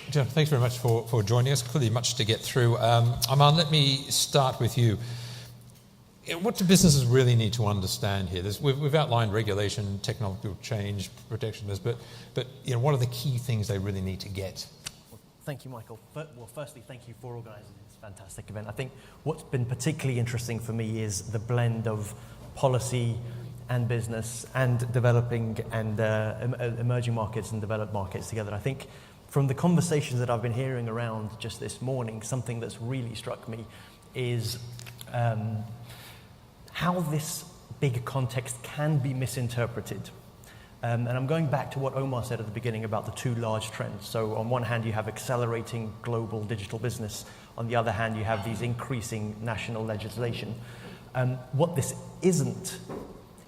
Jeff, thanks very much for joining us. Clearly much to get through. Aman, let me start with you. What do businesses really need to understand here? We've outlined regulation, technological change, protectionism, but what are the key things they really need to get? Well, thank you, Michael. Firstly, thank you for organising this fantastic event. I think what's been particularly interesting for me is the blend of policy and business and developing and emerging markets and developed markets together. I think from the conversations that I've been hearing around just this morning, something that's really struck me is how this bigger context can be misinterpreted. And I'm going back to what Omar said at the beginning about the two large trends. So on one hand, you have accelerating global digital business. On the other hand, you have these increasing national legislation. What this isn't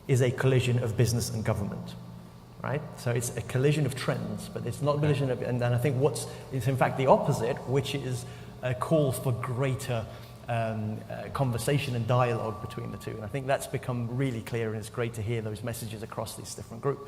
is a collision of business and government, right? So it's a collision of trends, but it's not a collision of, and I think it's in fact the opposite, which is a call for greater conversation and dialogue between the two. And I think that's become really clear, and it's great to hear those messages across this different group.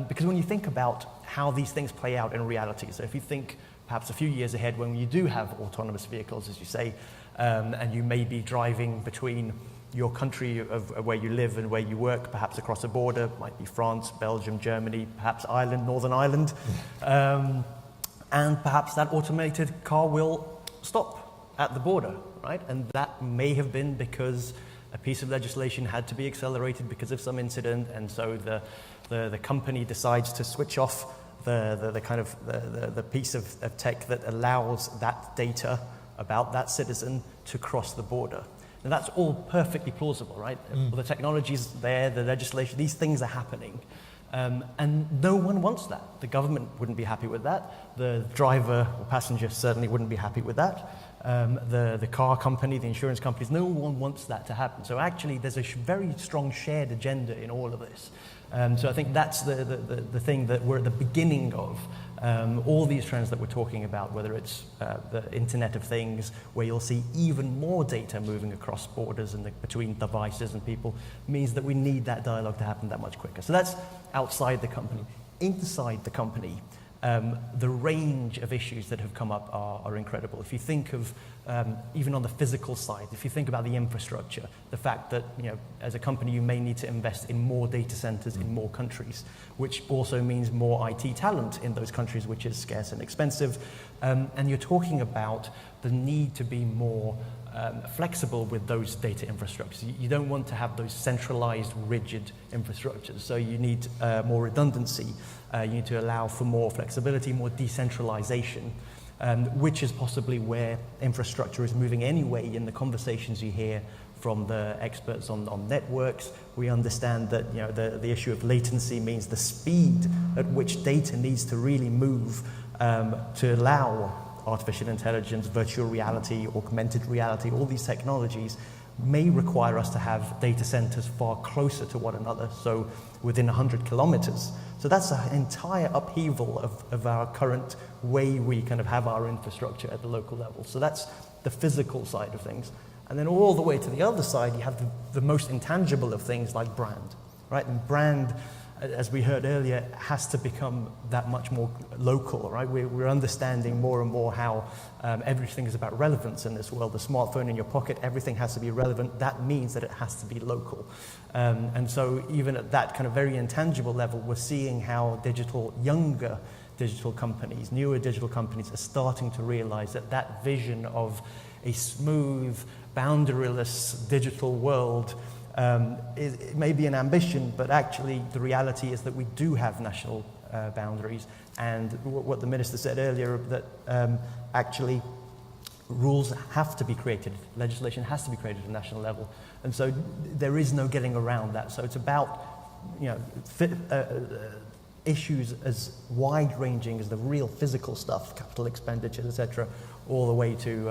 Because when you think about how these things play out in reality, so if you think perhaps a few years ahead when you do have autonomous vehicles, as you say, and you may be driving between your country of where you live and where you work, perhaps across a border, might be France, Belgium, Germany, perhaps Ireland, Northern Ireland, and perhaps that automated car will stop at the border, right? And that may have been because a piece of legislation had to be accelerated because of some incident, and so the company decides to switch off the piece of tech that allows that data about that citizen to cross the border. And that's all perfectly plausible, right? The technology's there, the legislation, these things are happening. And no one wants that. The government wouldn't be happy with that. The driver or passenger certainly wouldn't be happy with that. The car company, the insurance companies, no one wants that to happen. So actually there's a very strong shared agenda in all of this. So I think that's the thing that we're at the beginning of. All these trends that we're talking about, whether it's the Internet of Things, where you'll see even more data moving across borders and between devices and people, means that we need that dialogue to happen that much quicker. So that's outside the company. Inside the company, the range of issues that have come up are incredible. If you think of, even on the physical side, if you think about the infrastructure, the fact that, as a company, you may need to invest in more data centers in more countries, which also means more IT talent in those countries, which is scarce and expensive. And you're talking about the need to be more flexible with those data infrastructures. You don't want to have those centralized, rigid infrastructures. So you need more redundancy. You need to allow for more flexibility, more decentralization, which is possibly where infrastructure is moving anyway in the conversations you hear from the experts on networks. We understand that the issue of latency means the speed at which data needs to really move to allow artificial intelligence, virtual reality, augmented reality, all these technologies may require us to have data centers far closer to one another, so within 100 kilometers. So that's an entire upheaval of our current way we kind of have our infrastructure at the local level. So that's the physical side of things. And then all the way to the other side, you have the most intangible of things like brand, right? And brand, as we heard earlier, has to become that much more local, right? We're understanding more and more how everything is about relevance in this world. The smartphone in your pocket, everything has to be relevant. That means that it has to be local. And so even at that kind of very intangible level, we're seeing how younger digital companies, newer digital companies are starting to realize that vision of a smooth, boundaryless digital world it may be an ambition, but actually the reality is that we do have national boundaries. And what the minister said earlier, that actually rules have to be created, legislation has to be created at a national level. And so there is no getting around that. So it's about issues as wide-ranging as the real physical stuff, capital expenditures, etc., all the way to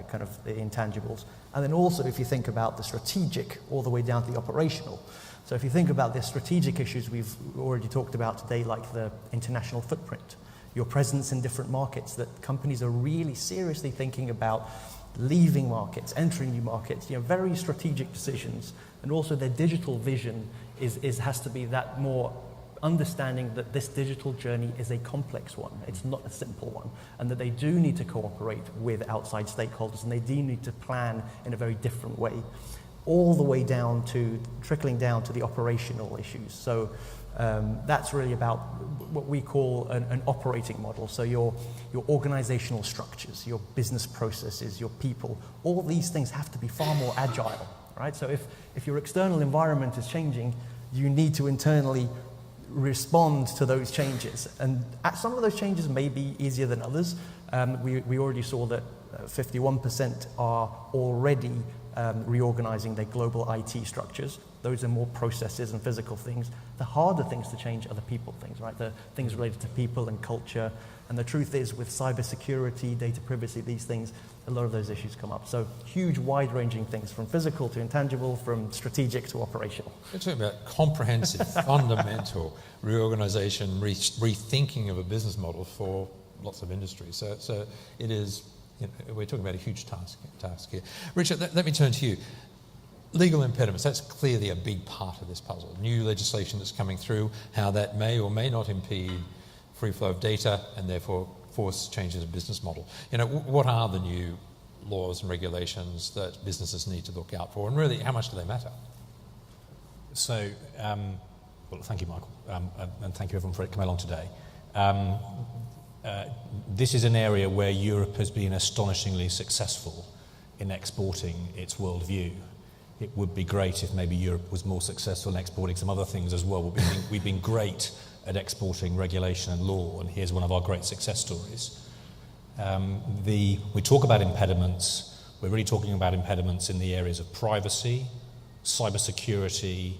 kind of the intangibles. And then also, if you think about the strategic, all the way down to the operational. So if you think about the strategic issues we've already talked about today, like the international footprint, your presence in different markets, that companies are really seriously thinking about leaving markets, entering new markets, very strategic decisions. And also their digital vision has to be that more understanding that this digital journey is a complex one. It's not a simple one, and that they do need to cooperate with outside stakeholders, and they do need to plan in a very different way, all the way down to trickling down to the operational issues. So that's really about what we call an operating model. So your organizational structures, your business processes, your people, all these things have to be far more agile, right? So if your external environment is changing, you need to internally respond to those changes. And some of those changes may be easier than others. We already saw that 51% are already reorganizing their global IT structures. Those are more processes and physical things. The harder things to change are the people things, right? The things related to people and culture. And the truth is, with cybersecurity, data privacy, these things, a lot of those issues come up. So huge, wide-ranging things, from physical to intangible, from strategic to operational. We're talking about comprehensive, fundamental reorganization, rethinking of a business model for lots of industries. So it is, we're talking about a huge task here. Richard, let me turn to you. Legal impediments, that's clearly a big part of this puzzle. New legislation that's coming through, how that may or may not impede free flow of data and therefore force changes in business model. What are the new laws and regulations that businesses need to look out for, and really, how much do they matter? So, well, thank you, Michael, and thank you everyone for coming along today. This is an area where Europe has been astonishingly successful in exporting its worldview. It would be great if maybe Europe was more successful in exporting some other things as well. We've been great at exporting regulation and law, and here's one of our great success stories. We talk about impediments. We're really talking about impediments in the areas of privacy, cybersecurity,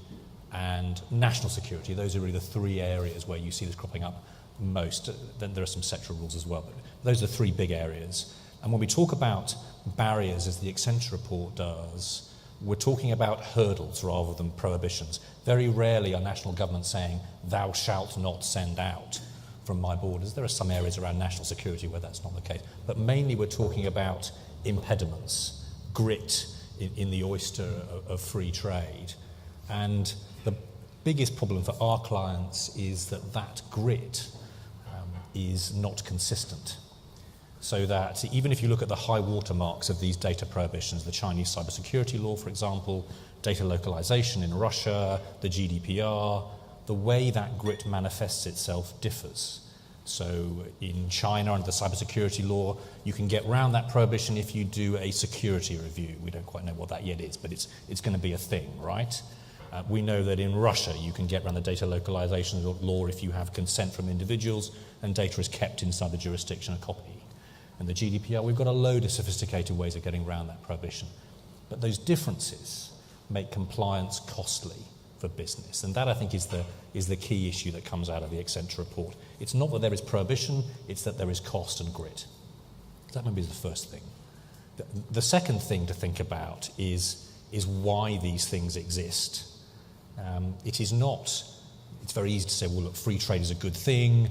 and national security. Those are really the three areas where you see this cropping up most. Then there are some sectoral rules as well, but those are the three big areas. And when we talk about barriers, as the Accenture report does, we're talking about hurdles rather than prohibitions. Very rarely are national governments saying, "Thou shalt not send out from my borders." There are some areas around national security where that's not the case. But mainly we're talking about impediments, grit in the oyster of free trade. And the biggest problem for our clients is that grit is not consistent. So that even if you look at the high watermarks of these data prohibitions, the Chinese cybersecurity law, for example, data localization in Russia, the GDPR, the way that grit manifests itself differs. So in China, under the cybersecurity law, you can get around that prohibition if you do a security review. We don't quite know what that yet is, but it's going to be a thing, right? We know that in Russia, you can get around the data localization law if you have consent from individuals and data is kept inside the jurisdiction a copy. And the GDPR, we've got a load of sophisticated ways of getting around that prohibition. But those differences make compliance costly for business. And that, I think, is the key issue that comes out of the Accenture report. It's not that there is prohibition, it's that there is cost and grit. That maybe is the first thing. The second thing to think about is why these things exist. It's very easy to say, well, look, free trade is a good thing,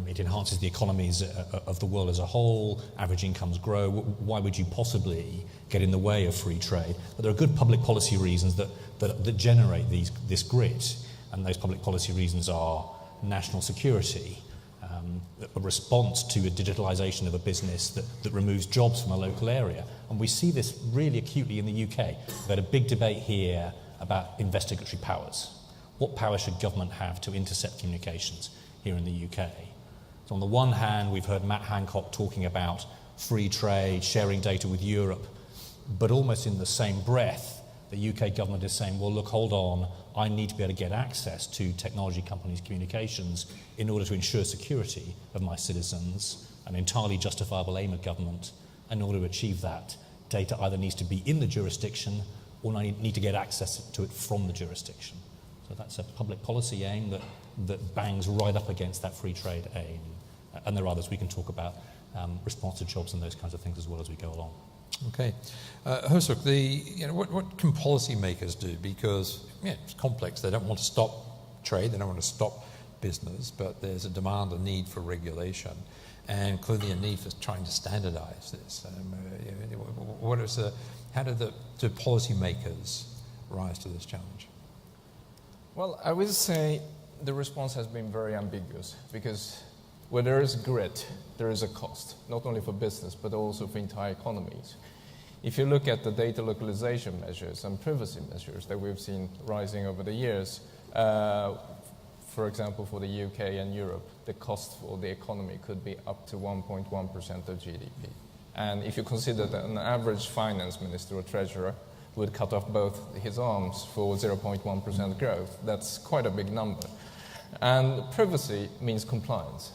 it enhances the economies of the world as a whole, average incomes grow, why would you possibly get in the way of free trade? But there are good public policy reasons that generate this grit, and those public policy reasons are national security, a response to a digitalisation of a business that removes jobs from a local area. And we see this really acutely in the UK. We've had a big debate here about investigatory powers. What power should government have to intercept communications here in the UK? So on the one hand, we've heard Matt Hancock talking about free trade, sharing data with Europe, but almost in the same breath, the UK government is saying, well, look, hold on, I need to be able to get access to technology companies' communications in order to ensure security of my citizens, an entirely justifiable aim of government. In order to achieve that, data either needs to be in the jurisdiction or I need to get access to it from the jurisdiction. So that's a public policy aim that bangs right up against that free trade aim. And there are others we can talk about, response to jobs and those kinds of things as well as we go along. Okay. Hersuk, what can policymakers do? Because it's complex. They don't want to stop trade, they don't want to stop business, but there's a demand, a need for regulation, and clearly a need for trying to standardize this. How do policymakers rise to this challenge? Well, I will say the response has been very ambiguous, because where there is grit, there is a cost, not only for business, but also for entire economies. If you look at the data localization measures and privacy measures that we've seen rising over the years, for example, for the UK and Europe, the cost for the economy could be up to 1.1% of GDP. And if you consider that an average finance minister or treasurer would cut off both his arms for 0.1% growth, that's quite a big number. And privacy means compliance,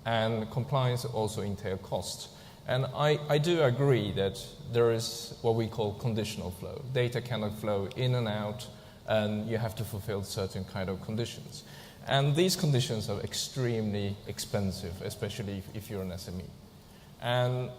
and compliance also entails cost. And I do agree that there is what we call conditional flow. Data cannot flow in and out, and you have to fulfill certain kind of conditions. And these conditions are extremely expensive, especially if you're an SME. And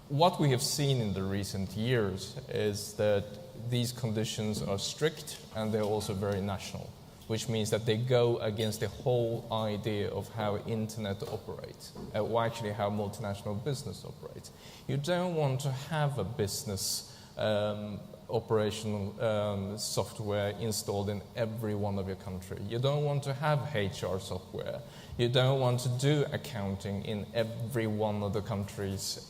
what we have seen in the recent years is that these conditions are strict and they're also very national, which means that they go against the whole idea of how internet operates, or actually how multinational business operates. You don't want to have a business operational software installed in every one of your country. You don't want to have HR software. You don't want to do accounting in every one of the countries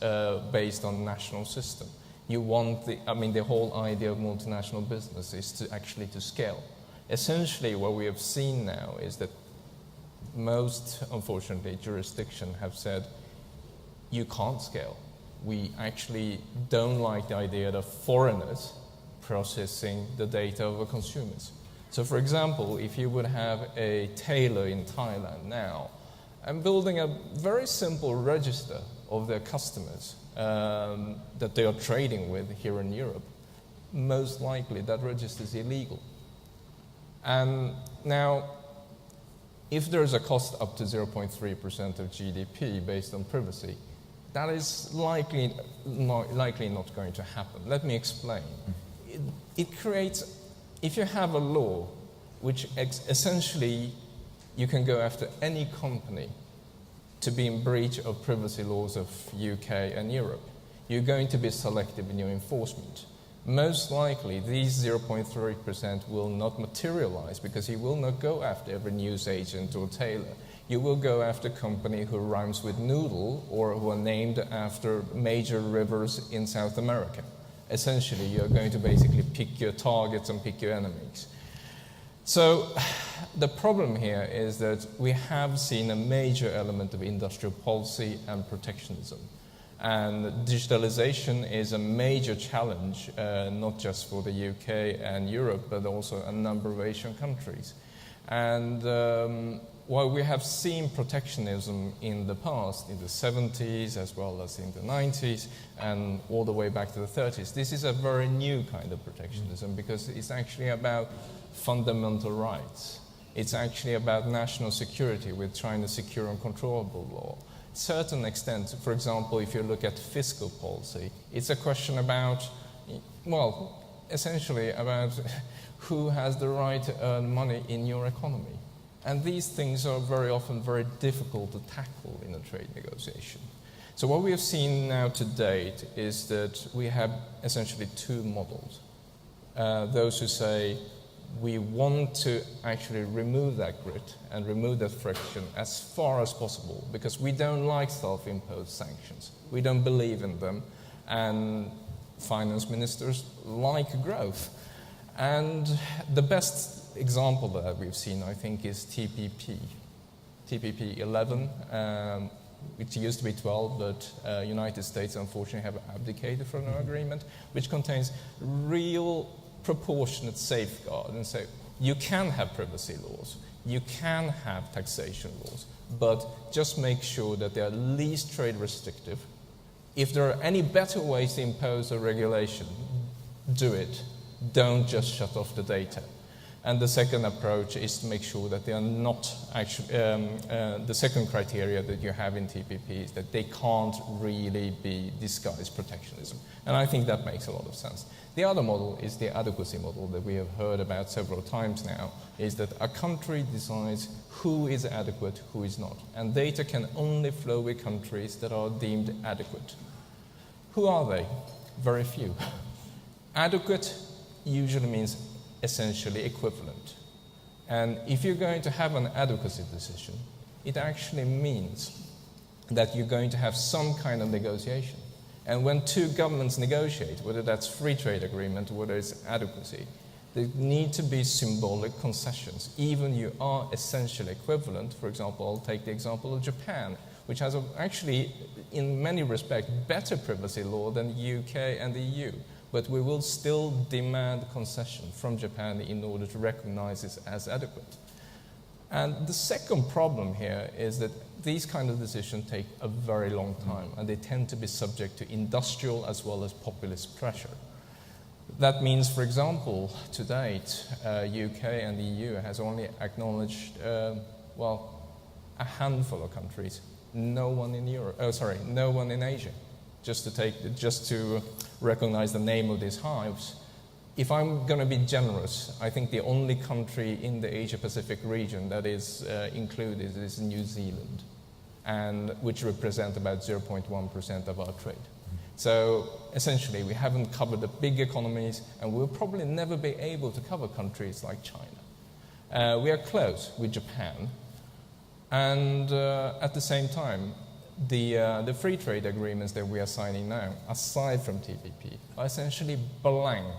based on national system. You want the whole idea of multinational business is to actually to scale. Essentially, what we have seen now is that most, unfortunately, jurisdictions have said, you can't scale. We actually don't like the idea of foreigners processing the data of our consumers. So, for example, if you would have a tailor in Thailand now and building a very simple register of their customers that they are trading with here in Europe, most likely that register is illegal. And now, if there is a cost up to 0.3% of GDP based on privacy, that is likely not going to happen. Let me explain. It creates, if you have a law which essentially you can go after any company to be in breach of privacy laws of UK and Europe, you're going to be selective in your enforcement. Most likely, these 0.3% will not materialize because you will not go after every news agent or tailor. You will go after a company who rhymes with noodle or who are named after major rivers in South America. Essentially, you're going to basically pick your targets and pick your enemies. So the problem here is that we have seen a major element of industrial policy and protectionism. And digitalization is a major challenge, not just for the UK and Europe, but also a number of Asian countries. And while we have seen protectionism in the past, in the 70s as well as in the 90s and all the way back to the 30s, this is a very new kind of protectionism because it's actually about fundamental rights. It's actually about national security with trying to secure and controllable law. Certain extent, for example, if you look at fiscal policy, it's a question about, well, essentially about who has the right to earn money in your economy. And these things are very often very difficult to tackle in a trade negotiation. So what we have seen now to date is that we have essentially two models. Those who say, we want to actually remove that grit and remove that friction as far as possible because we don't like self-imposed sanctions. We don't believe in them, and finance ministers like growth. And the best example that we've seen, I think, is TPP 11, which used to be 12, but United States unfortunately have abdicated from an agreement, which contains real proportionate safeguard and say you can have privacy laws, you can have taxation laws, but just make sure that they are least trade restrictive. If there are any better ways to impose a regulation, do it. Don't just shut off the data. And the second approach is to make sure that they are not actually, the second criteria that you have in TPP is that they can't really be disguised protectionism. And I think that makes a lot of sense. The other model is the adequacy model that we have heard about several times now, is that a country decides who is adequate, who is not. And data can only flow with countries that are deemed adequate. Who are they? Very few. Adequate usually means essentially equivalent. And if you're going to have an adequacy decision, it actually means that you're going to have some kind of negotiation. And when two governments negotiate, whether that's free trade agreement or whether it's adequacy, there need to be symbolic concessions. Even you are essentially equivalent. For example, I'll take the example of Japan, which has actually, in many respects, better privacy law than the UK and the EU. But we will still demand concession from Japan in order to recognize this as adequate. And the second problem here is that these kind of decisions take a very long time, and they tend to be subject to industrial as well as populist pressure. That means, for example, to date, UK and the EU has only acknowledged, a handful of countries. No one in Europe. No one in Asia. Just to recognize the name of these hives. If I'm going to be generous, I think the only country in the Asia-Pacific region that is included is New Zealand, and which represent about 0.1% of our trade. So essentially, we haven't covered the big economies, and we'll probably never be able to cover countries like China. We are close with Japan, and at the same time, the free trade agreements that we are signing now, aside from TPP, are essentially blank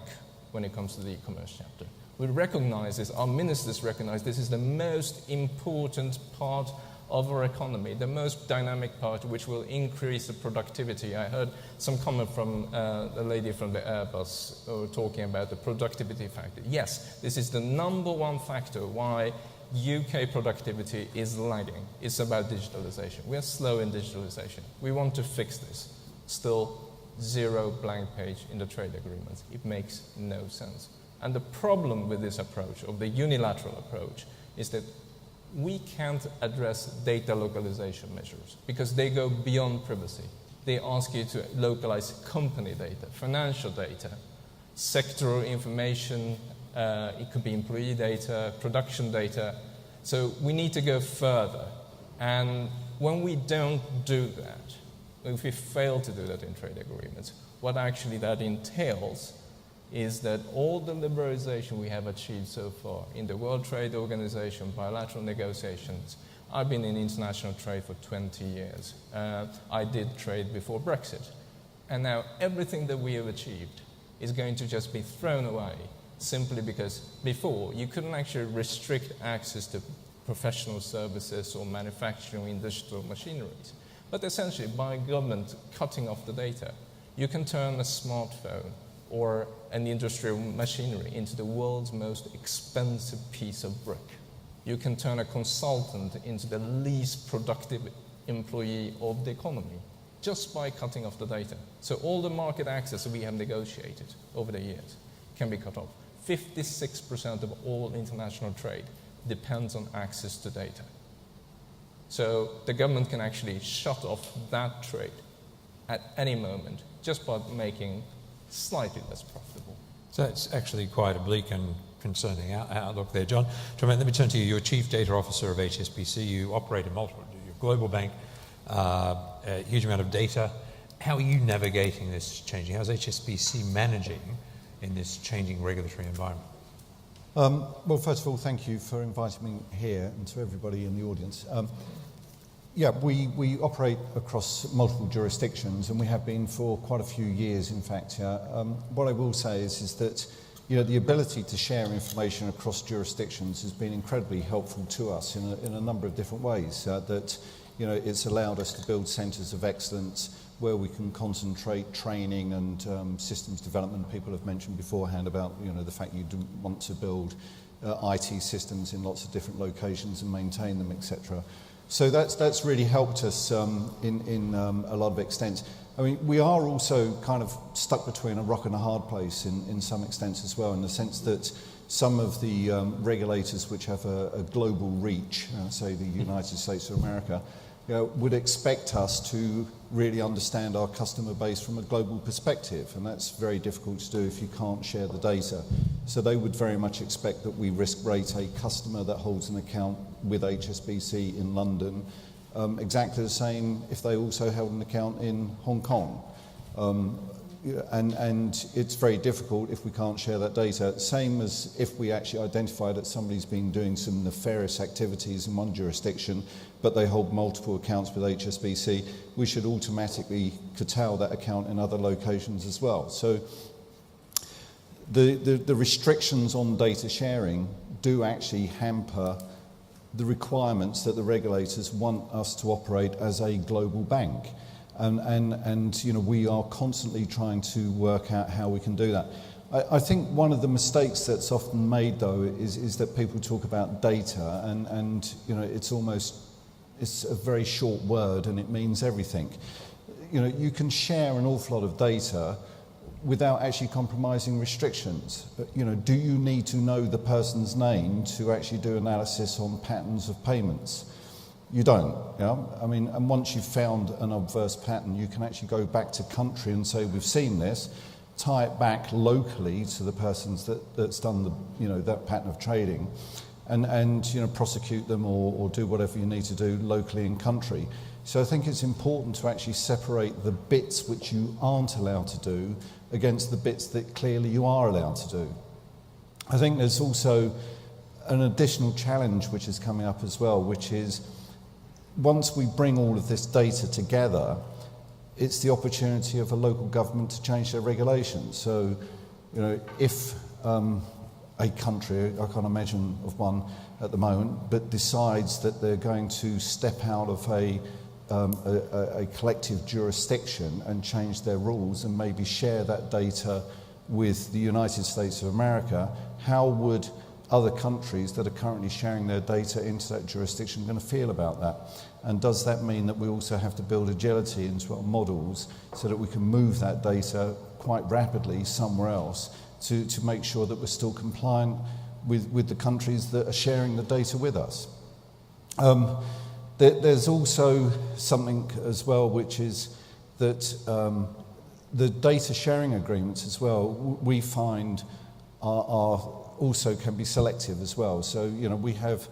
when it comes to the e-commerce chapter. We recognize this, our ministers recognize this is the most important part of our economy, the most dynamic part which will increase the productivity. I heard some comment from the lady from the Airbus talking about the productivity factor. Yes, this is the number one factor why UK productivity is lagging. It's about digitalization. We are slow in digitalization. We want to fix this. Still, zero blank page in the trade agreements. It makes no sense. And the problem with this approach, of the unilateral approach, is that we can't address data localization measures because they go beyond privacy. They ask you to localize company data, financial data, sectoral information, it could be employee data, production data. So we need to go further. And when we don't do that, if we fail to do that in trade agreements, what actually that entails is that all the liberalization we have achieved so far in the World Trade Organization, bilateral negotiations. I've been in international trade for 20 years. I did trade before Brexit. And now everything that we have achieved is going to just be thrown away simply because before you couldn't actually restrict access to professional services or manufacturing in digital machineries. But essentially, by government cutting off the data, you can turn a smartphone or an industrial machinery into the world's most expensive piece of brick. You can turn a consultant into the least productive employee of the economy just by cutting off the data. So all the market access we have negotiated over the years can be cut off. 56% of all international trade depends on access to data. So the government can actually shut off that trade at any moment just by making slightly less profitable. So it's actually quite a bleak and concerning outlook there, John. Let me turn to you. You're Chief Data Officer of HSBC. You operate in multiple, you're a global bank, a huge amount of data. How are you navigating this changing? How's HSBC managing in this changing regulatory environment? Well, first of all, thank you for inviting me here and to everybody in the audience. We operate across multiple jurisdictions, and we have been for quite a few years, in fact. What I will say is that the ability to share information across jurisdictions has been incredibly helpful to us in a number of different ways. It's allowed us to build centres of excellence where we can concentrate training and systems development. People have mentioned beforehand about the fact you do want to build IT systems in lots of different locations and maintain them, etc. So that's really helped us in a lot of extents. I mean, we are also kind of stuck between a rock and a hard place in some extents as well, in the sense that some of the regulators which have a global reach, say the United States of America, would expect us to really understand our customer base from a global perspective, and that's very difficult to do if you can't share the data. So they would very much expect that we risk rate a customer that holds an account with HSBC in London exactly the same if they also held an account in Hong Kong. and it's very difficult if we can't share that data. Same as if we actually identify that somebody's been doing some nefarious activities in one jurisdiction, but they hold multiple accounts with HSBC, we should automatically curtail that account in other locations as well. So the restrictions on data sharing do actually hamper the requirements that the regulators want us to operate as a global bank. And you know, we are constantly trying to work out how we can do that. I think one of the mistakes that's often made, though, is that people talk about data, and you know, it's a very short word, and it means everything. You know, you can share an awful lot of data without actually compromising restrictions. You know, do you need to know the person's name to actually do analysis on patterns of payments? You don't, yeah? I mean, and once you've found an adverse pattern, you can actually go back to country and say, we've seen this, tie it back locally to the persons that's done the, you know, that pattern of trading, and you know, prosecute them or do whatever you need to do locally in country. So I think it's important to actually separate the bits which you aren't allowed to do against the bits that clearly you are allowed to do. I think there's also an additional challenge which is coming up as well, which is once we bring all of this data together, it's the opportunity of a local government to change their regulations. So, you know, if a country, I can't imagine of one at the moment, but decides that they're going to step out of a collective jurisdiction and change their rules and maybe share that data with the United States of America, how would other countries that are currently sharing their data into that jurisdiction going to feel about that? And does that mean that we also have to build agility into our models so that we can move that data quite rapidly somewhere else to make sure that we're still compliant with the countries that are sharing the data with us? There's also something as well, which is that the data sharing agreements as well, we find are also can be selective as well. So, you know, we have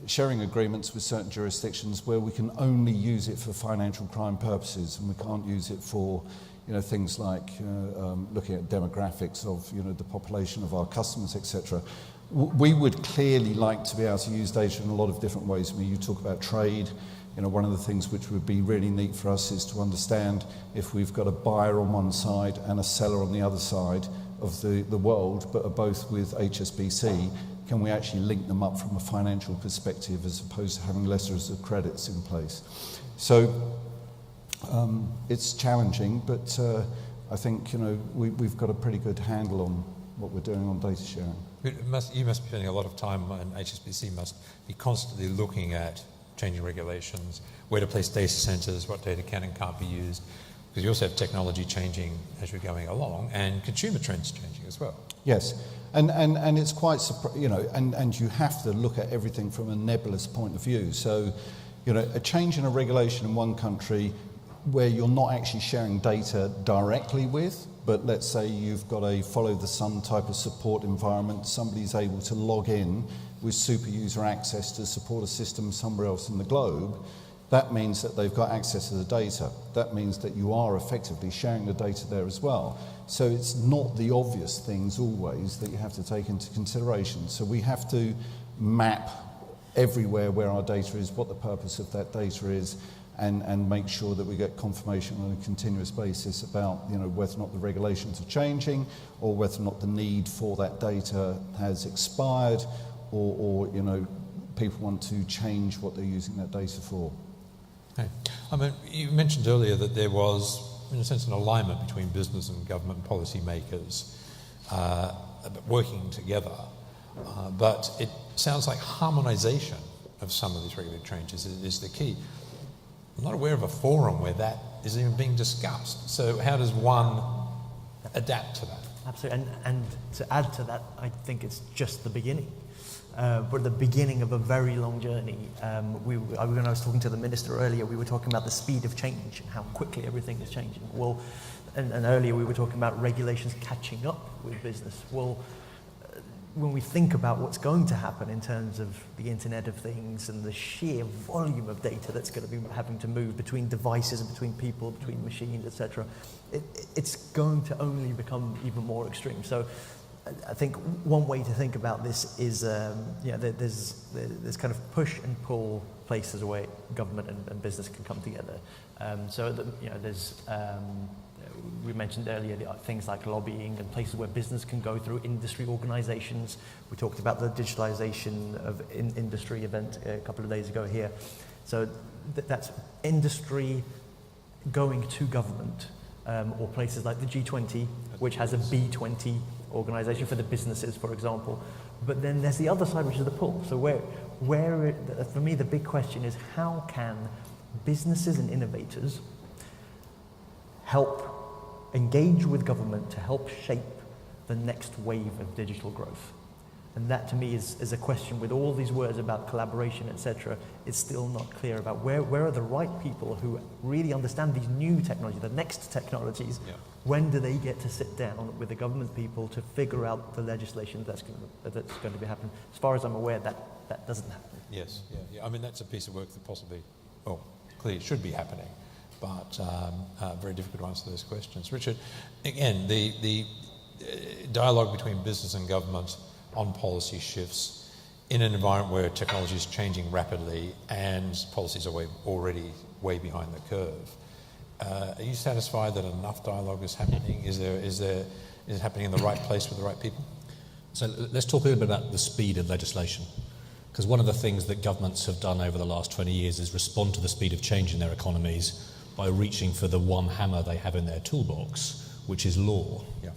sharing agreements with certain jurisdictions where we can only use it for financial crime purposes, and we can't use it for, you know, things like looking at demographics of, you know, the population of our customers, etc. We would clearly like to be able to use data in a lot of different ways. I mean, you talk about trade. You know, one of the things which would be really neat for us is to understand if we've got a buyer on one side and a seller on the other side of the world, but are both with HSBC, can we actually link them up from a financial perspective as opposed to having letters of credits in place? So it's challenging, but I think, you know, we've got a pretty good handle on what we're doing on data sharing. You must be spending a lot of time, and HSBC must be constantly looking at changing regulations, where to place data centres, what data can and can't be used, because you also have technology changing as you're going along, and consumer trends changing as well. Yes, and it's quite, you know, and you have to look at everything from a nebulous point of view. So, you know, a change in a regulation in one country where you're not actually sharing data directly with, but let's say you've got a follow-the-sun type of support environment, somebody's able to log in with super user access to support a system somewhere else in the globe, that means that they've got access to the data. That means that you are effectively sharing the data there as well. So it's not the obvious things always that you have to take into consideration. So we have to map everywhere where our data is, what the purpose of that data is, and make sure that we get confirmation on a continuous basis about, you know, whether or not the regulations are changing, or whether or not the need for that data has expired, or you know, people want to change what they're using that data for. Okay. I mean, you mentioned earlier that there was, in a sense, an alignment between business and government policy makers working together, but it sounds like harmonisation of some of these regulatory changes is the key. I'm not aware of a forum where that is even being discussed. So how does one adapt to that? Absolutely, and to add to that, I think it's just the beginning. We're at the beginning of a very long journey. When I was talking to the minister earlier, we were talking about the speed of change and how quickly everything is changing. Well, and earlier we were talking about regulations catching up with business. Well, when we think about what's going to happen in terms of the Internet of Things and the sheer volume of data that's going to be having to move between devices and between people, between machines, etc., it's going to only become even more extreme. So I think one way to think about this is, there's kind of push and pull places where government and business can come together. We mentioned earlier things like lobbying and places where business can go through industry organizations. We talked about the digitalization of industry event a couple of days ago here. So that's industry going to government, or places like the G20, which has a B20 organization for the businesses, for example. But then there's the other side, which is the pull. So for me, the big question is, how can businesses and innovators help engage with government to help shape the next wave of digital growth? And that, to me, is a question with all these words about collaboration, etc. It's still not clear about where are the right people who really understand these new technologies, the next technologies. Yeah. When do they get to sit down with the government people to figure out the legislation that's going to be happening? As far as I'm aware, that doesn't happen. Yes, yeah. I mean, that's a piece of work that possibly, clearly should be happening, but very difficult to answer those questions. Richard, again, the dialogue between business and government on policy shifts in an environment where technology is changing rapidly and policies are already way behind the curve. Are you satisfied that enough dialogue is happening? Is it happening in the right place with the right people? So let's talk a little bit about the speed of legislation. Because one of the things that governments have done over the last 20 years is respond to the speed of change in their economies by reaching for the one hammer they have in their toolbox, which is law. Yeah.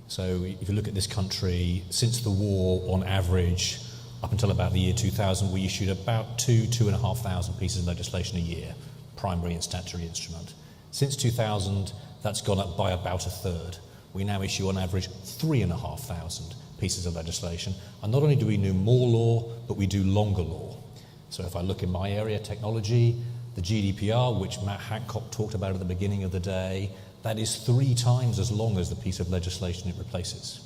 So if you look at this country, since the war, on average, up until about the year 2000, we issued about 2,500 pieces of legislation a year, primary and statutory instrument. Since 2000, that's gone up by about a third. We now issue on average 3,500 pieces of legislation. And not only do we do more law, but we do longer law. So if I look in my area, technology, the GDPR, which Matt Hancock talked about at the beginning of the day, that is 3 times as long as the piece of legislation it replaces.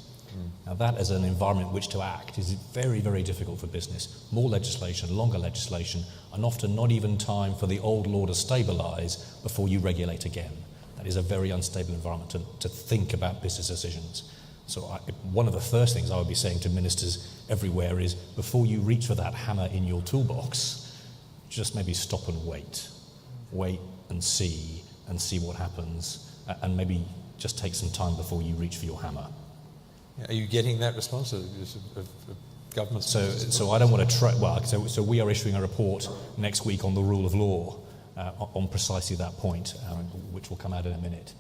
Now that, as an environment in which to act, is very, very difficult for business. More legislation, longer legislation, and often not even time for the old law to stabilise before you regulate again. That is a very unstable environment to think about business decisions. So one of the first things I would be saying to ministers everywhere is, before you reach for that hammer in your toolbox, just maybe stop and wait. Wait and see what happens, and maybe just take some time before you reach for your hammer. Are you getting that response of government? So I don't want to try. Well, so we are issuing a report next week on the rule of law, on precisely that point, which will come out in a minute,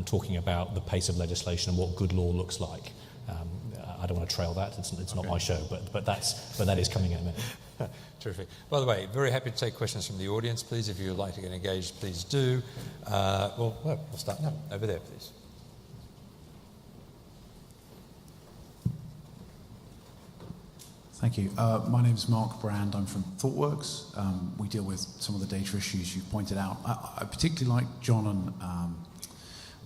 talking about the pace of legislation and what good law looks like. I don't want to trail that. It's not my show, but that is coming in a minute. Terrific. By the way, very happy to take questions from the audience. Please, if you would like to get engaged, please do. We'll start now. Over there, please. Thank you. My name is Mark Brand. I'm from ThoughtWorks. We deal with some of the data issues you've pointed out. I particularly like John and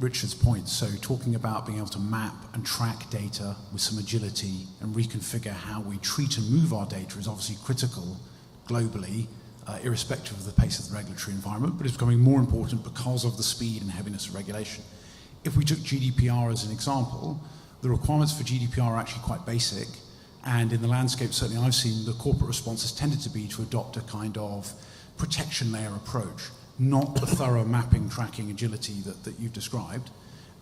Richard's points. So talking about being able to map and track data with some agility and reconfigure how we treat and move our data is obviously critical globally, irrespective of the pace of the regulatory environment, but it's becoming more important because of the speed and heaviness of regulation. If we took GDPR as an example, the requirements for GDPR are actually quite basic. And in the landscape, certainly I've seen the corporate response has tended to be to adopt a kind of protection layer approach, not the thorough mapping, tracking, agility that you've described,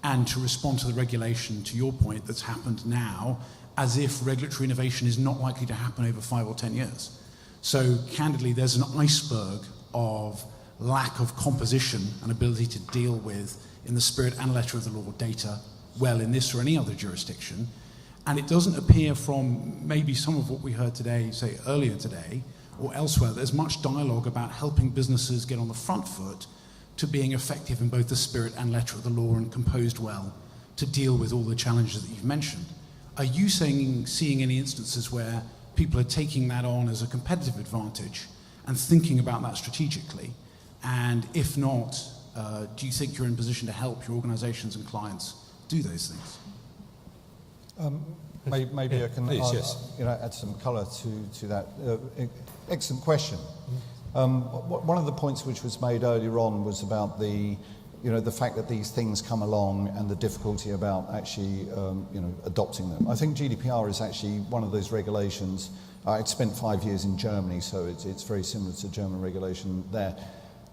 and to respond to the regulation, to your point, that's happened now, as if regulatory innovation is not likely to happen over 5 or 10 years. So candidly, there's an iceberg of lack of composition and ability to deal with, in the spirit and letter of the law, data well in this or any other jurisdiction. And it doesn't appear from maybe some of what we heard today, say earlier today, or elsewhere, there's much dialogue about helping businesses get on the front foot to being effective in both the spirit and letter of the law and composed well to deal with all the challenges that you've mentioned. Are you seeing any instances where people are taking that on as a competitive advantage and thinking about that strategically? And if not, do you think you're in a position to help your organizations and clients do those things? maybe I can please, yes. add some colour to that. Excellent question. One of the points which was made earlier on was about the fact that these things come along and the difficulty about actually adopting them. I think GDPR is actually one of those regulations. I'd spent 5 years in Germany, so it's very similar to German regulation there.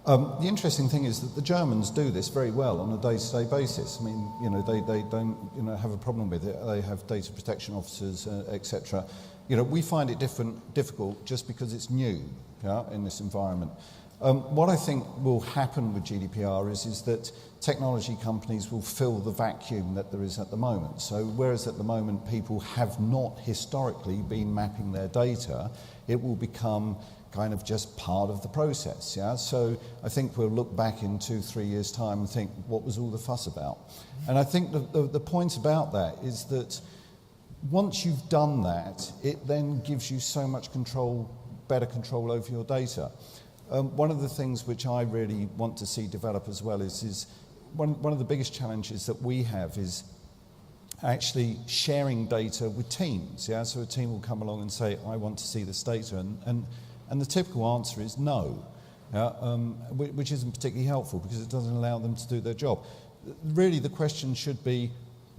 The interesting thing is that the Germans do this very well on a day-to-day basis. I mean, they don't have a problem with it. They have data protection officers, etc. We find it difficult just because it's new, in this environment. What I think will happen with GDPR is that technology companies will fill the vacuum that there is at the moment. So whereas at the moment people have not historically been mapping their data, it will become kind of just part of the process. So I think we'll look back in 2-3 years' time and think, what was all the fuss about? And I think the point about that is that once you've done that, it then gives you so much better control over your data. One of the things which I really want to see develop as well is one of the biggest challenges that we have is actually sharing data with teams. So a team will come along and say, I want to see this data, and the typical answer is no, which isn't particularly helpful because it doesn't allow them to do their job. Really, the question should be,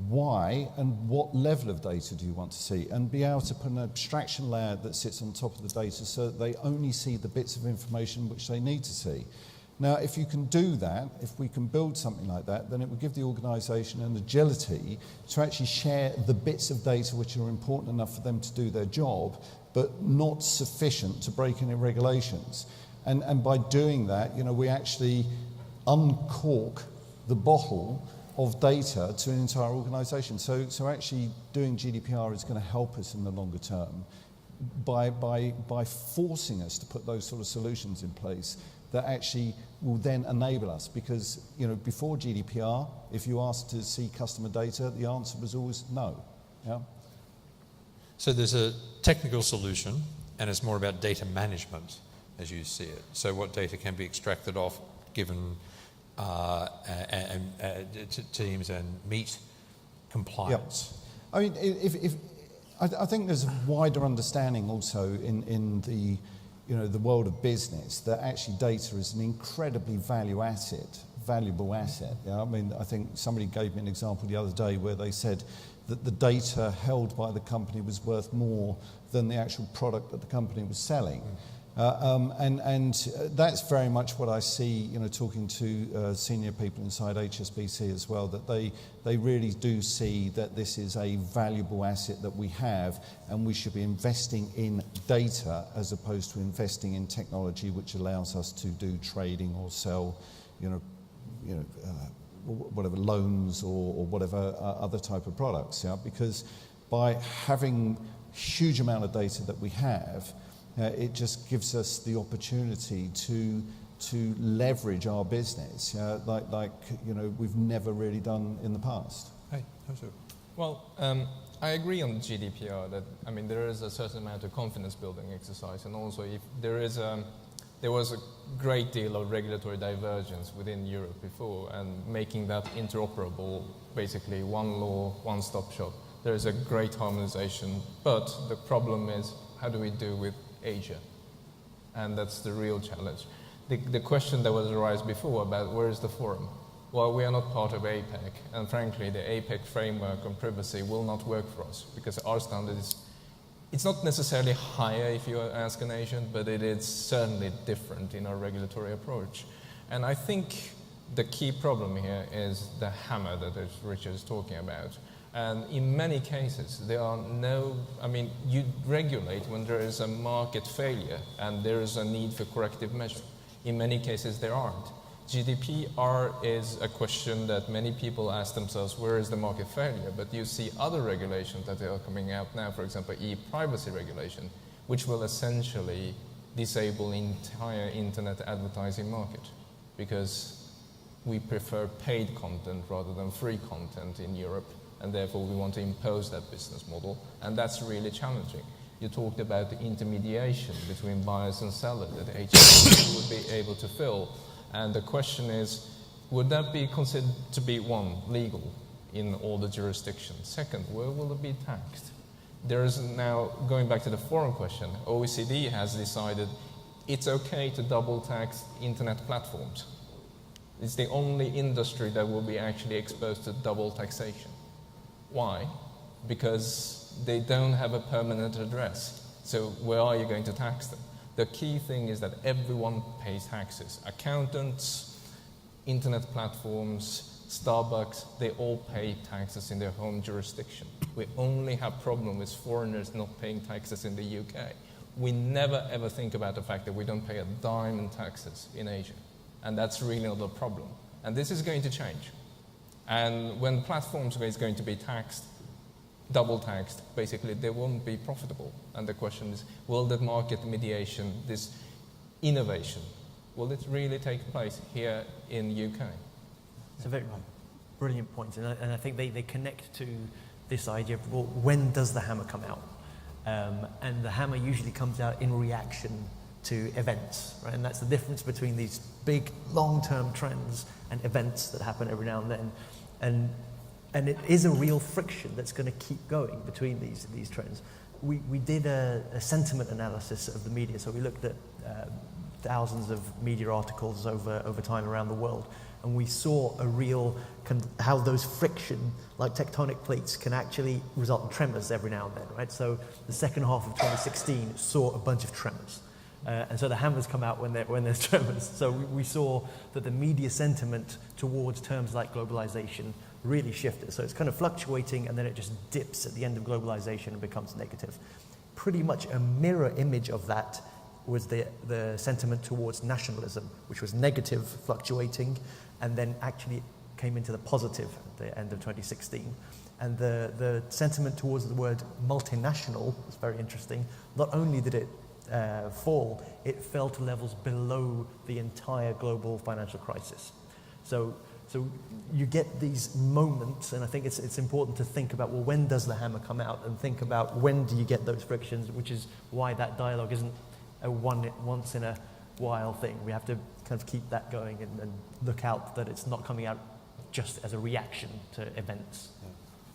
why and what level of data do you want to see, and be able to put an abstraction layer that sits on top of the data so that they only see the bits of information which they need to see. Now, if you can do that, if we can build something like that, then it will give the organisation an agility to actually share the bits of data which are important enough for them to do their job, but not sufficient to break any regulations. And by doing that, we actually uncork the bottle of data to an entire organisation. So actually doing GDPR is going to help us in the longer term by forcing us to put those sort of solutions in place that actually will then enable us. Because before GDPR, if you asked to see customer data, the answer was always no. So there's a technical solution, and it's more about data management as you see it. So what data can be extracted off given teams and meet compliance. I mean, I think there's a wider understanding also in the the world of business that actually data is an incredibly valuable asset. I mean, I think somebody gave me an example the other day where they said that the data held by the company was worth more than the actual product that the company was selling. And that's very much what I see, talking to senior people inside HSBC as well, that they really do see that this is a valuable asset that we have, and we should be investing in data as opposed to investing in technology which allows us to do trading or sell, whatever loans or whatever other type of products. Because by having huge amount of data that we have, it just gives us the opportunity to leverage our business, like we've never really done in the past. Hey, absolutely. Well, I agree on GDPR that there is a certain amount of confidence building exercise, and also if there was a great deal of regulatory divergence within Europe before, and making that interoperable, basically one law, one-stop shop. There is a great harmonization, but the problem is, how do we do with Asia? And that's the real challenge. The question that was raised before about where is the forum? Well, we are not part of APEC, and frankly, the APEC framework on privacy will not work for us, because our standard is, it's not necessarily higher if you ask an Asian, but it is certainly different in our regulatory approach. And I think the key problem here is the hammer that Richard is talking about. And in many cases, there are you regulate when there is a market failure and there is a need for corrective measure. In many cases, there aren't. GDPR is a question that many people ask themselves, where is the market failure? But you see other regulations that are coming out now, for example, e-privacy regulation, which will essentially disable the entire internet advertising market, because we prefer paid content rather than free content in Europe. And therefore we want to impose that business model, and that's really challenging. You talked about the intermediation between buyers and sellers that HSBC would be able to fill, and the question is, would that be considered to be, one, legal in all the jurisdictions? Second, where will it be taxed? There is now, going back to the forum question, OECD has decided it's okay to double tax internet platforms. It's the only industry that will be actually exposed to double taxation. Why? Because they don't have a permanent address. So where are you going to tax them? The key thing is that everyone pays taxes. Accountants, internet platforms, Starbucks, they all pay taxes in their home jurisdiction. We only have problem with foreigners not paying taxes in the UK. We never ever think about the fact that we don't pay a dime in taxes in Asia. And that's really not a problem. And this is going to change. And when platforms is going to be taxed, double taxed, basically they won't be profitable. And the question is, will the market mediation, this innovation, will it really take place here in UK? It's a very brilliant point, and I think they connect to this idea of, well, when does the hammer come out? And the hammer usually comes out in reaction to events, right? And that's the difference between these big long-term trends and events that happen every now and then. And it is a real friction that's going to keep going between these trends. We did a sentiment analysis of the media, so we looked at thousands of media articles over time around the world, and we saw a real how those friction, like tectonic plates, can actually result in tremors every now and then, right? So the second half of 2016 saw a bunch of tremors. And so the hammers come out when there's tremors. So we saw that the media sentiment towards terms like globalization really shifted. So it's kind of fluctuating, and then it just dips at the end of globalization and becomes negative. Pretty much a mirror image of that was the sentiment towards nationalism, which was negative, fluctuating, and then actually came into the positive at the end of 2016. And the sentiment towards the word multinational was very interesting. Not only did it fall, it fell to levels below the entire global financial crisis. So you get these moments, and I think it's important to think about, well, when does the hammer come out, and think about when do you get those frictions, which is why that dialogue isn't a once in a while thing. We have to kind of keep that going and look out that it's not coming out just as a reaction to events. Yeah.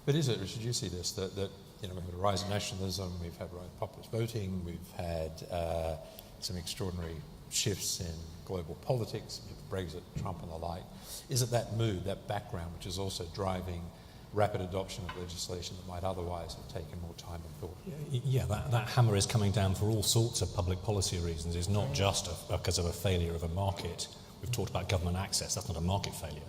But is it, Richard, you see this, that we've had a rise in nationalism, we've had rise in populist voting, we've had some extraordinary shifts in global politics, Brexit, Trump and the like. Is it that mood, that background, which is also driving rapid adoption of legislation that might otherwise have taken more time and thought? Yeah, that hammer is coming down for all sorts of public policy reasons. It's not just because of a failure of a market. We've talked about government access. That's not a market failure.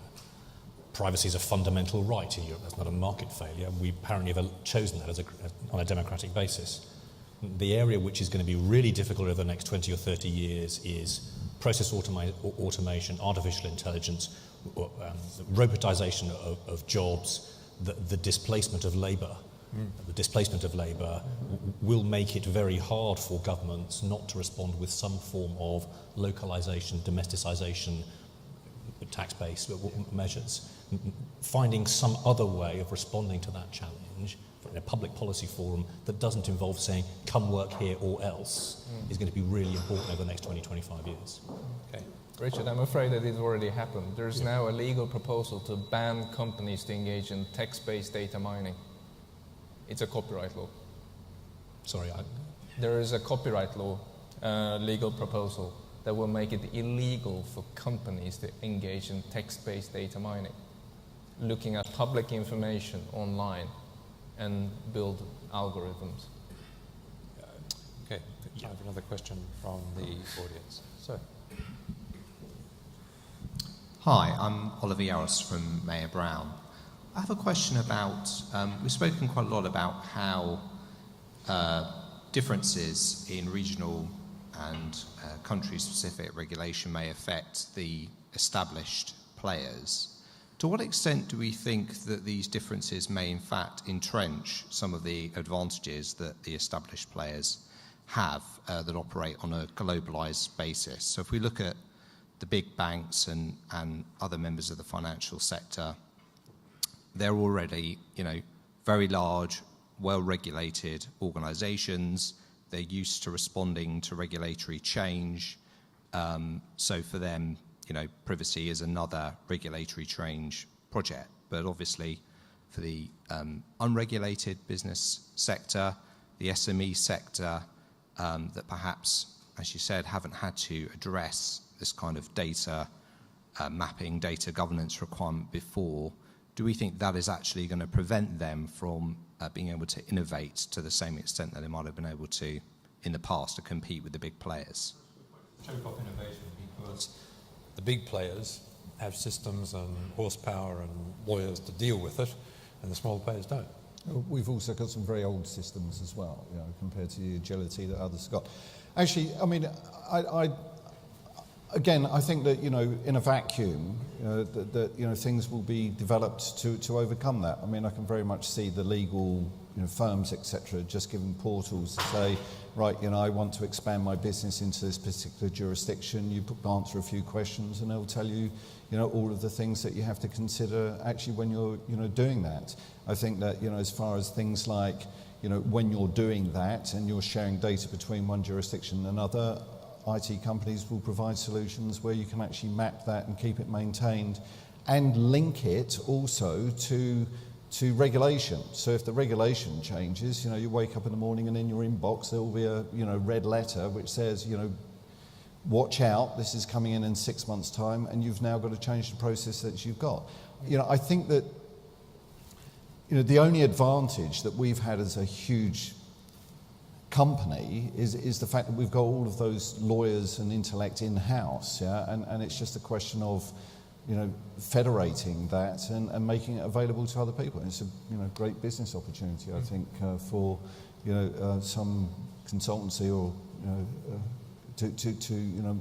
Privacy is a fundamental right in Europe. That's not a market failure. We apparently have chosen that on a democratic basis. The area which is going to be really difficult over the next 20 or 30 years is process automation, artificial intelligence, robotization of jobs, the displacement of labour. The displacement of labour will make it very hard for governments not to respond with some form of localisation, domesticisation, tax-based measures. Finding some other way of responding to that challenge in a public policy forum that doesn't involve saying, come work here or else, is going to be really important over the next 20, 25 years. Okay. Richard, I'm afraid that it's already happened. There's now a legal proposal to ban companies to engage in text-based data mining. It's a copyright law. Sorry, There is a copyright law legal proposal that will make it illegal for companies to engage in text-based data mining, looking at public information online and build algorithms. Okay, I have another question from the audience. So. Hi, I'm Oliver Yaros from Mayor Brown. I have a question about, we've spoken quite a lot about how differences in regional and country-specific regulation may affect the established players. To what extent do we think that these differences may in fact entrench some of the advantages that the established players have that operate on a globalised basis? So if we look at the big banks and other members of the financial sector, they're already, very large, well-regulated organisations. They're used to responding to regulatory change. So for them, privacy is another regulatory change project. But obviously, for the unregulated business sector, the SME sector that perhaps, as you said, haven't had to address this kind of data mapping, data governance requirement before? Do we think that is actually going to prevent them from being able to innovate to the same extent that they might have been able to in the past to compete with the big players? Choke off innovation because the big players have systems and horsepower and lawyers to deal with it, and the smaller players don't. We've also got some very old systems as well, compared to the agility that others have got. Actually, I mean, I think that, in a vacuum, that things will be developed to overcome that. I mean, I can very much see the legal, firms, etc., just giving portals to say, right, I want to expand my business into this particular jurisdiction. You answer a few questions, and they'll tell you, all of the things that you have to consider actually when you're, doing that. I think that, as far as things like, when you're doing that and you're sharing data between one jurisdiction and another, IT companies will provide solutions where you can actually map that and keep it maintained and link it also to regulation. So if the regulation changes, you wake up in the morning and in your inbox there will be a red letter which says, watch out, this is coming in 6 months' time, and you've now got to change the process that you've got. I think that the only advantage that we've had as a huge company is the fact that we've got all of those lawyers and intellect in-house, and it's just a question of federating that and making it available to other people. And it's a great business opportunity, I think, for some consultancy or to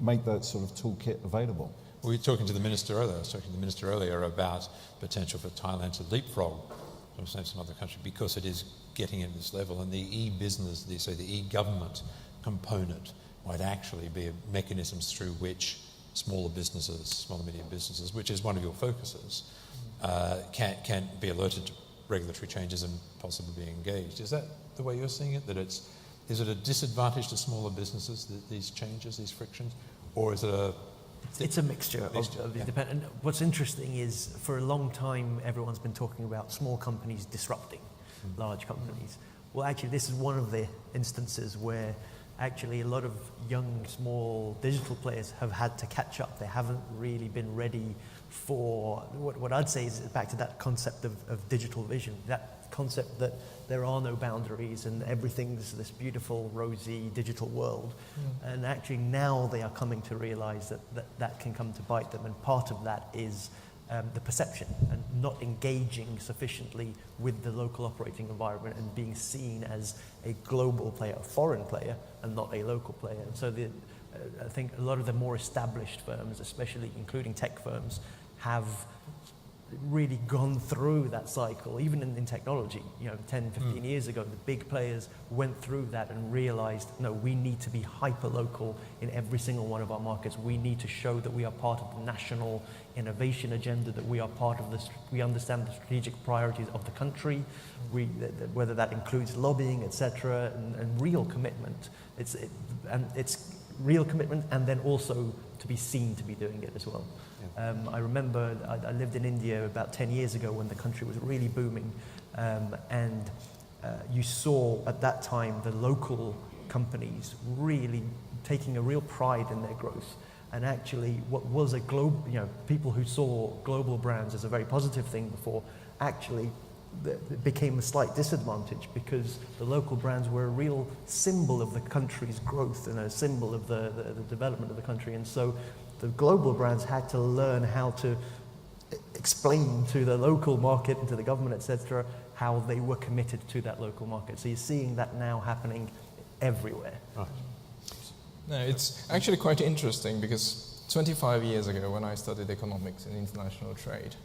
make that sort of toolkit available. We were talking to the minister earlier. I was talking to the minister earlier about potential for Thailand to leapfrog from some other country because it is getting at this level, and the e-business, the e-government component might actually be mechanisms through which small medium businesses, which is one of your focuses, can be alerted to regulatory changes and possibly be engaged. Is that the way you're seeing it? That is it a disadvantage to smaller businesses, these changes, these frictions, or is it It's a mixture of these dependent. What's interesting is for a long time everyone's been talking about small companies disrupting large companies. Well, actually, this is one of the instances where actually a lot of young, small digital players have had to catch up. They haven't really been ready for what I'd say is back to that concept of digital vision, that concept that there are no boundaries and everything's this beautiful, rosy digital world. And actually now they are coming to realize that can come to bite them. And part of that is the perception and not engaging sufficiently with the local operating environment and being seen as a global player, a foreign player, and not a local player. And so I think a lot of the more established firms, especially including tech firms, have really gone through that cycle, even in technology. 10, 15 years ago, the big players went through that and realized, no, we need to be hyper-local in every single one of our markets. We need to show that we are part of the national innovation agenda, that we are part of this, we understand the strategic priorities of the country, whether that includes lobbying, etc., and real commitment. It's real commitment, and then also to be seen to be doing it as well. I remember I lived in India about 10 years ago when the country was really booming, and you saw at that time the local companies really taking a real pride in their growth. And actually what was a global, people who saw global brands as a very positive thing before, actually it became a slight disadvantage because the local brands were a real symbol of the country's growth and a symbol of the development of the country. And so the global brands had to learn how to explain to the local market and to the government, etc., how they were committed to that local market. So you're seeing that now happening everywhere. Right. No, it's actually quite interesting because 25 years ago when I studied economics and international trade,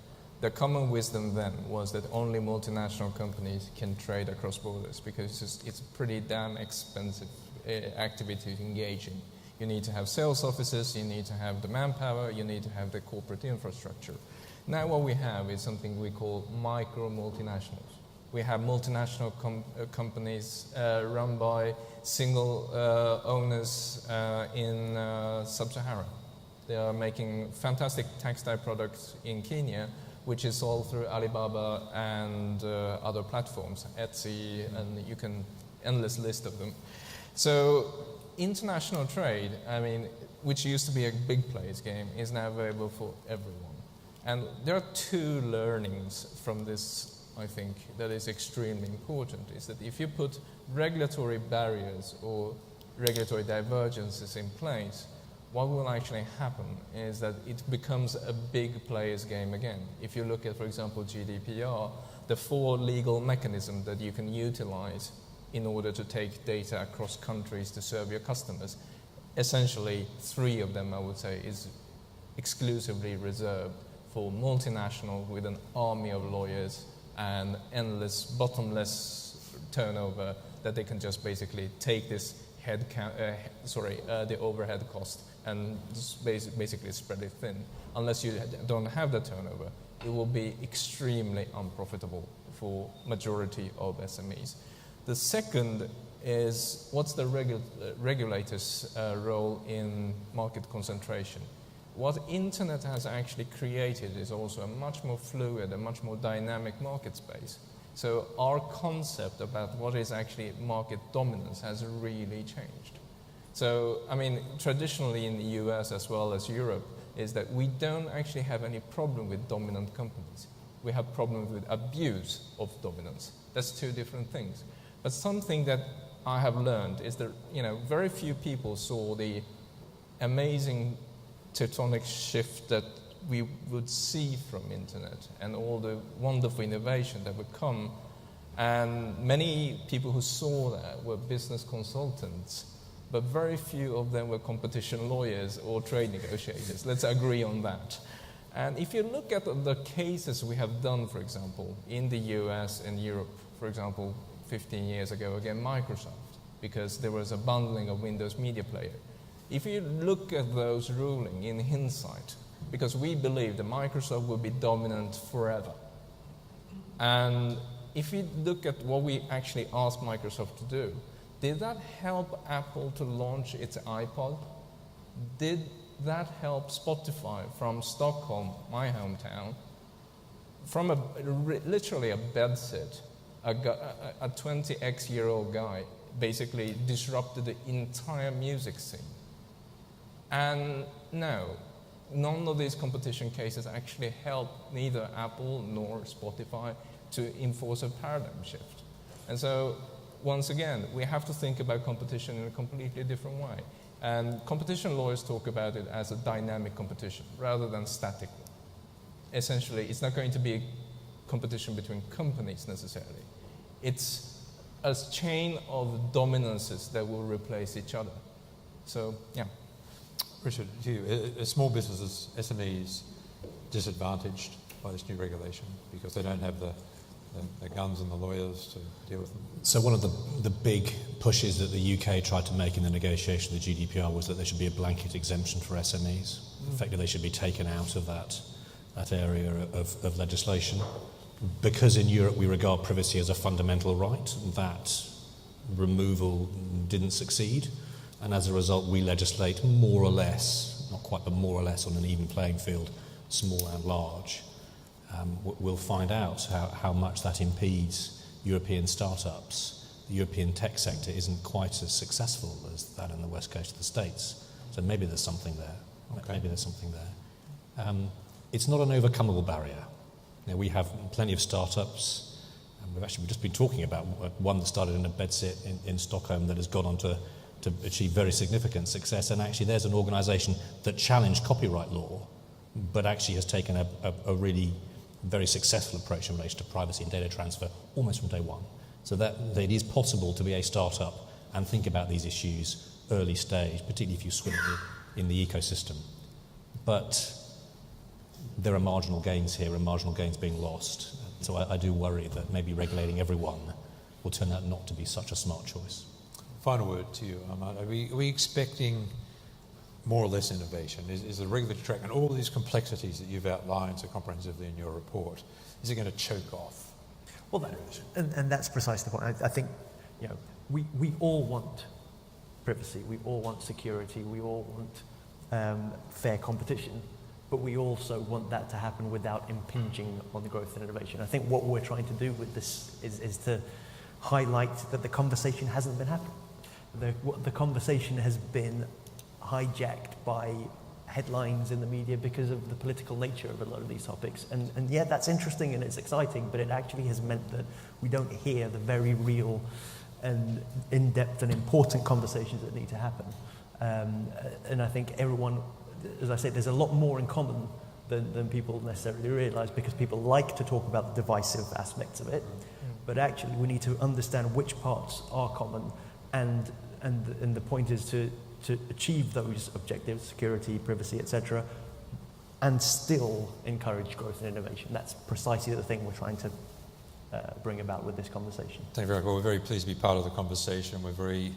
the common wisdom then was that only multinational companies can trade across borders because it's a pretty damn expensive activity to engage in. You need to have sales offices, you need to have the manpower, you need to have the corporate infrastructure. Now what we have is something we call micro-multinationals. We have multinational companies run by single owners in Sub-Saharan. They are making fantastic textile products in Kenya, which is sold through Alibaba and other platforms, Etsy, and you can endless list of them. So international trade, I mean, which used to be a big players game, is now available for everyone. And there are two learnings from this, I think, that is extremely important, is that if you put regulatory barriers or regulatory divergences in place, what will actually happen is that it becomes a big players game again. If you look at, for example, GDPR, the 4 legal mechanisms that you can utilize in order to take data across countries to serve your customers, essentially 3 of them, I would say, is exclusively reserved for multinational with an army of lawyers and endless, bottomless turnover that they can just basically take this the overhead cost and just basically spread it thin. Unless you don't have the turnover, it will be extremely unprofitable for majority of SMEs. The second is, what's the regulator's role in market concentration? What internet has actually created is also a much more fluid and much more dynamic market space. So our concept about what is actually market dominance has really changed. So, I mean, traditionally in the US as well as Europe, is that we don't actually have any problem with dominant companies. We have problems with abuse of dominance. That's 2 different things. But something that I have learned is that, very few people saw the amazing tectonic shift that we would see from internet and all the wonderful innovation that would come. And many people who saw that were business consultants, but very few of them were competition lawyers or trade negotiators. Let's agree on that. And if you look at the cases we have done, for example, in the US and Europe, for example, 15 years ago, again, Microsoft, because there was a bundling of Windows Media Player. If you look at those rulings in hindsight, because we believe that Microsoft will be dominant forever. And if you look at what we actually asked Microsoft to do, did that help Apple to launch its iPod? Did that help Spotify from Stockholm, my hometown, from literally a bedsit, a 20x-year-old guy basically disrupted the entire music scene? And no, none of these competition cases actually help neither Apple nor Spotify to enforce a paradigm shift. And so, once again, we have to think about competition in a completely different way. And competition lawyers talk about it as a dynamic competition rather than static one. Essentially, it's not going to be a competition between companies necessarily. It's a chain of dominances that will replace each other. So, yeah. Richard, to you, small businesses, SMEs, disadvantaged by this new regulation because they don't have the guns and the lawyers to deal with them? So one of the big pushes that the UK tried to make in the negotiation of the GDPR was that there should be a blanket exemption for SMEs. Effectively, they should be taken out of that area of legislation. Because in Europe we regard privacy as a fundamental right, that removal didn't succeed. And as a result, we legislate more or less, not quite, but more or less on an even playing field, small and large. We'll find out how much that impedes European startups. The European tech sector isn't quite as successful as that in the west coast of the States. So maybe there's something there. Okay. Maybe there's something there. It's not an overcomable barrier. We have plenty of startups. We've just been talking about one that started in a bedsit in Stockholm that has gone on to achieve very significant success. And actually there's an organisation that challenged copyright law, but actually has taken a really very successful approach in relation to privacy and data transfer almost from day one. So that it is possible to be a startup and think about these issues early stage, particularly if you swim in the ecosystem. But there are marginal gains here and marginal gains being lost. So I do worry that maybe regulating everyone will turn out not to be such a smart choice. Final word to you, Ahmad. Are we expecting more or less innovation? Is the regulatory track and all these complexities that you've outlined so comprehensively in your report, is it going to choke off? Well, and that's precisely the point. I think, we all want privacy, we all want security, we all want fair competition. but we also want that to happen without impinging on the growth and innovation. I think what we're trying to do with this is to highlight that the conversation hasn't been happening. The conversation has been hijacked by headlines in the media because of the political nature of a lot of these topics. And yeah, that's interesting and it's exciting, but it actually has meant that we don't hear the very real and in-depth and important conversations that need to happen. And I think everyone, as I said, there's a lot more in common than people necessarily realize, because people like to talk about the divisive aspects of it, but actually we need to understand which parts are common, and the point is to achieve those objectives, security, privacy, etc., and still encourage growth and innovation. That's precisely the thing we're trying to bring about with this conversation. Thank you very much. Well, we're very pleased to be part of the conversation. We're very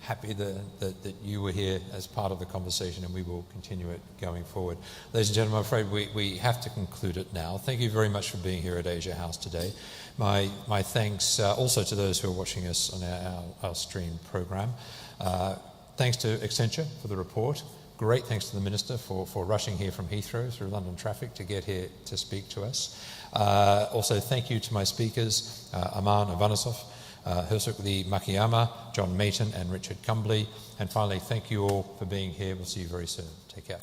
happy that you were here as part of the conversation, and we will continue it going forward. Ladies and gentlemen, I'm afraid we have to conclude it now. Thank you very much for being here at Asia House today. My thanks also to those who are watching us on our stream program. Thanks to Accenture for the report. Great thanks to the Minister for rushing here from Heathrow through London traffic to get here to speak to us. Also, thank you to my speakers, Aman Avanesov, Hirsukli Makiyama, John Mayton and Richard Cumbly. And finally, thank you all for being here. We'll see you very soon. Take care.